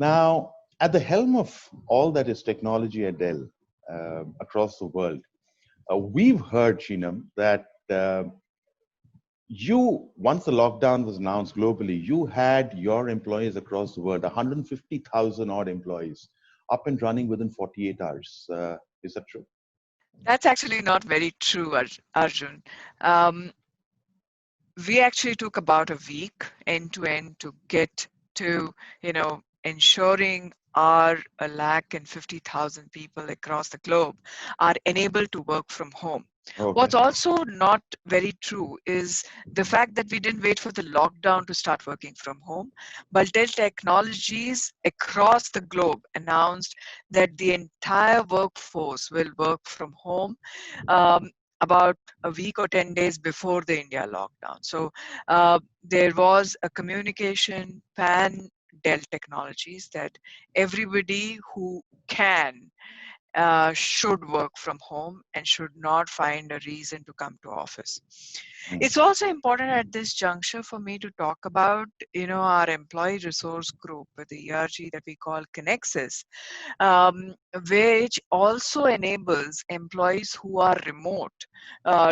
Now, at the helm of all that is technology at Dell across the world, we've heard, Sheenam, that once the lockdown was announced globally, you had your employees across the world, 150,000 odd employees, up and running within 48 hours. Is that true? That's actually not very true, Arjun. Um, we actually took about a week end to end to get to, ensuring our 150,000 people across the globe are enabled to work from home. Okay. What's also not very true is the fact that we didn't wait for the lockdown to start working from home, but Dell Technologies across the globe announced that the entire workforce will work from home um, about a week or 10 days before the India lockdown. So there was a communication pan Dell Technologies that everybody who can should work from home and should not find a reason to come to office. Mm. It's also important at this juncture for me to talk about, our employee resource group with the ERG that we call Connexus, which also enables employees who are remote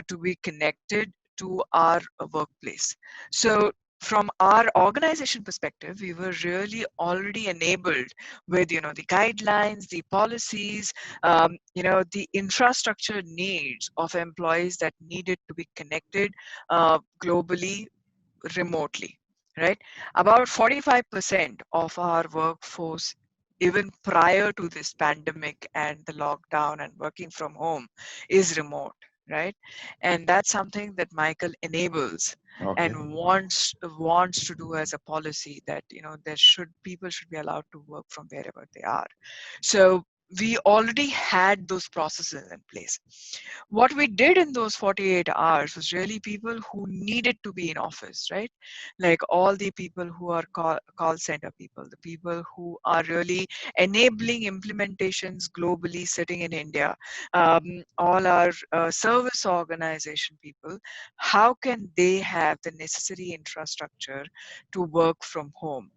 to be connected to our workplace. So from our organization perspective, we were really already enabled with, the guidelines, the policies, the infrastructure needs of employees that needed to be connected globally, remotely, right? About 45% of our workforce, even prior to this pandemic and the lockdown and working from home, is remote, right? And that's something that Michael enables Okay. and wants to do as a policy, that people should be allowed to work from wherever they are. So we already had those processes in place. What we did in those 48 hours was really people who needed to be in office, right? Like all the people who are call center people, the people who are really enabling implementations globally sitting in India, all our service organization people, how can they have the necessary infrastructure to work from home?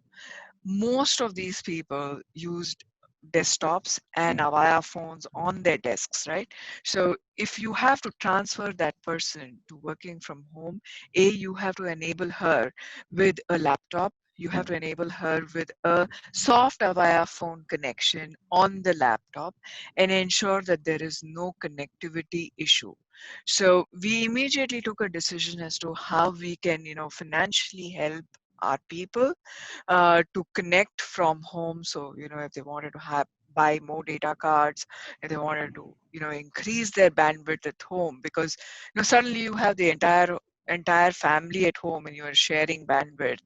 Most of these people used desktops and Mm. Avaya phones on their desks, right? So if you have to transfer that person to working from home, you have to enable her with a laptop. You have to enable her with a soft Avaya phone connection on the laptop and ensure that there is no connectivity issue. So we immediately took a decision as to how we can, financially help our people to connect from home. So, if they wanted to buy more data cards, if they wanted to, increase their bandwidth at home, because, suddenly you have the entire family at home and you are sharing bandwidth.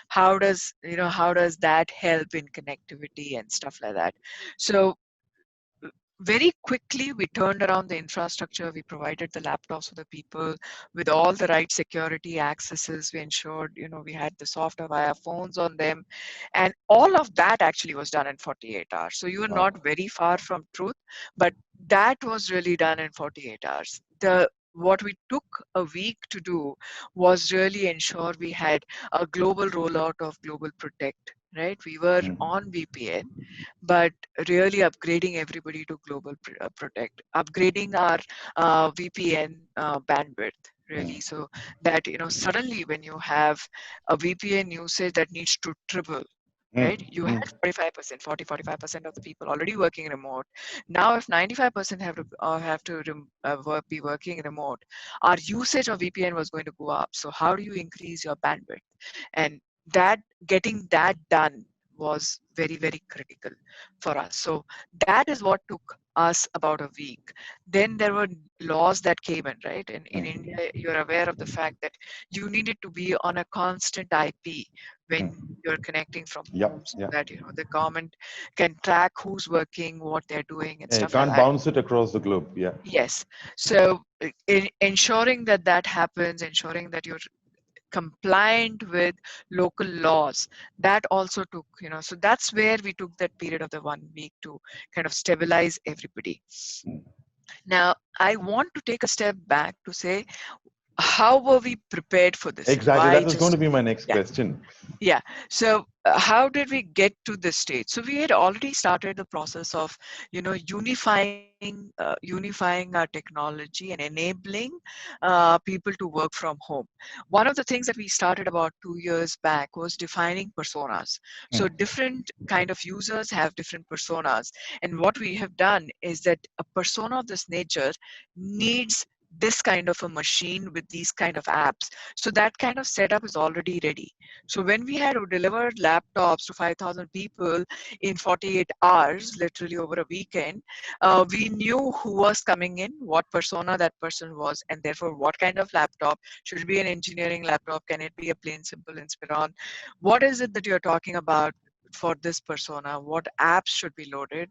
How does that help in connectivity and stuff like that? So very quickly we turned around the infrastructure. We provided the laptops for the people with all the right security accesses. We ensured, we had the software via phones on them, and all of that actually was done in 48 hours. So you are not Wow. very far from truth, but that was really done in 48 hours. The What we took a week to do was really ensure we had a global rollout of Global Protect, right? We were Mhm. on VPN, but really upgrading everybody to Global Protect, upgrading our VPN bandwidth, really, Mm. so that, suddenly when you have a VPN usage that needs to triple, right? Mm. You had Mm. 45%, 45% of the people already working remote. Now, if 95% have to be working remote, our usage of VPN was going to go up. So how do you increase your bandwidth? And that getting that done was very, very critical for us. So that is what took us about a week. Then there were laws that came in, right? In Mm. India, you're aware of the fact that you needed to be on a constant IP when Mm. you're connecting from home, Yep. so Yeah. that the government can track who's working, what they're doing, and Yeah. You stuff like can't that. bounce it across the globe. Yeah. Yes. So ensuring that that happens, ensuring that you're compliant with local laws, that also took, so that's where we took that period of the 1 week to kind of stabilize everybody. Mm. Now I want to take a step back to say, how were we prepared for this? Exactly. Why That was going just, to be my next yeah. question. Yeah. So how did we get to this stage? So we had already started the process of, unifying our technology and enabling people to work from home. One of the things that we started about 2 years back was defining personas. Hmm. So different kind of users have different personas, and what we have done is that a persona of this nature needs this kind of a machine with these kind of apps. So that kind of setup is already ready. So when we had delivered laptops to 5,000 people in 48 hours, literally over a weekend, we knew who was coming in, what persona that person was, and therefore what kind of laptop. Should it be an engineering laptop? Can it be a plain simple Inspiron? What is it that you're talking about for this persona? What apps should be loaded?